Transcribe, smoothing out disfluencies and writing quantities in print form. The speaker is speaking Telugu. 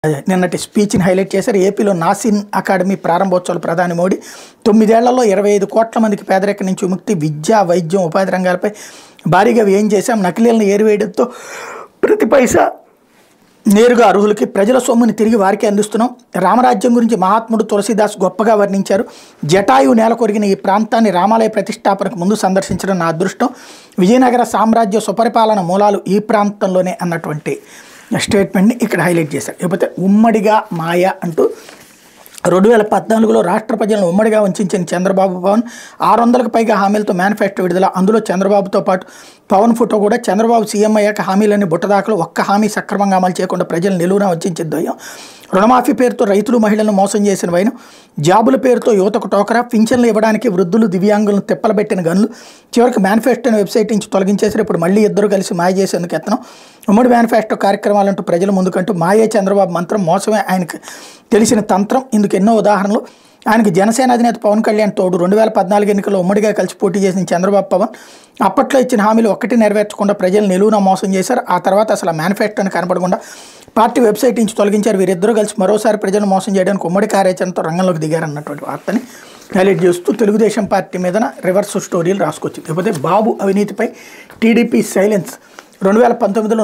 నిన్నటి స్పీచ్ని హైలైట్ చేశారు. ఏపీలో నాసిన్ అకాడమీ ప్రారంభోత్సవాలు ప్రధాని మోడీ 9 ఏళ్లలో 25 కోట్ల మందికి పేదరికం నుంచి విముక్తి, విద్య, వైద్యం, ఉపాధి రంగాలపై భారీగా వ్యయం చేశాం. నకిలీలను ఏరివేయడంతో ప్రతి పైసా నేరుగా అర్హులకి, ప్రజల సొమ్ముని తిరిగి వారికి అందిస్తున్నాం. రామరాజ్యం గురించి మహాత్ముడు తులసీదాస్ గొప్పగా వర్ణించారు. జటాయు నేల కొరిగిన ఈ ప్రాంతాన్ని రామాలయ ప్రతిష్టాపనకు ముందు సందర్శించడం నా అదృష్టం. విజయనగర సామ్రాజ్య సుపరిపాలన మూలాలు ఈ ప్రాంతంలోనే అన్నటువంటి స్టేట్మెంట్ని ఇక్కడ హైలైట్ చేశారు. లేకపోతే ఉమ్మడిగా మాయ అంటూ 2014లో రాష్ట్ర ప్రజలను ఉమ్మడిగా వంచిన చంద్రబాబు పవన్ 600కు పైగా హామీలతో మేనిఫెస్టో విడుదల. అందులో చంద్రబాబుతో పాటు పవన్ ఫోటో కూడా. చంద్రబాబు సీఎం అయ్యాక హామీలన్నీ బుట్టదాఖలు, ఒక్క హామీ సక్రమంగా అమలు చేయకుండా ప్రజలు నిలువున వంచిద్దాం. రుణమాఫీ పేరుతో రైతులు, మహిళలను మోసం చేసిన వైనం, జాబుల పేరుతో యువతకు టోకరా, పింఛన్లు ఇవ్వడానికి వృద్ధులు, దివ్యాంగులను తిప్పలబెట్టిన గనులు, చివరికి మేనిఫెస్టోని వెబ్సైట్ నుంచి తొలగించేసారు. ఇప్పుడు మళ్ళీ ఇద్దరు కలిసి మాయ చేసేందుకు ఎత్తనం. ఉమ్మడి మేనిఫెస్టో కార్యక్రమాలంటూ ప్రజల ముందుకంటూ మాయే చంద్రబాబు మంత్రం, మోసమే ఆయనకు తెలిసిన తంత్రం. ఇందుకు ఎన్నో ఉదాహరణలు. ఆయనకి జనసేన అధినేత పవన్ కళ్యాణ్ తోడు. 2014 ఎన్నికల్లో ఉమ్మడిగా కలిసి పోటీ చేసిన చంద్రబాబు పవన్ అప్పట్లో ఇచ్చిన హామీలు ఒక్కటి నెరవేర్చకుండా ప్రజలు నిలువున మోసం చేశారు. ఆ తర్వాత అసలు మేనిఫెస్టోని కనపడకుండా పార్టీ వెబ్సైట్ నుంచి తొలగించారు. వీరిద్దరూ కలిసి మరోసారి ప్రజలను మోసం చేయడానికి ఉమ్మడి కార్యాచరణతో రంగంలోకి దిగారన్నటువంటి వార్తని హైలైట్ చేస్తూ తెలుగుదేశం పార్టీ మీద రివర్స్ స్టోరీలు రాసుకొచ్చింది. లేకపోతే బాబు అవినీతిపై టీడీపీ సైలెన్స్. 2019లో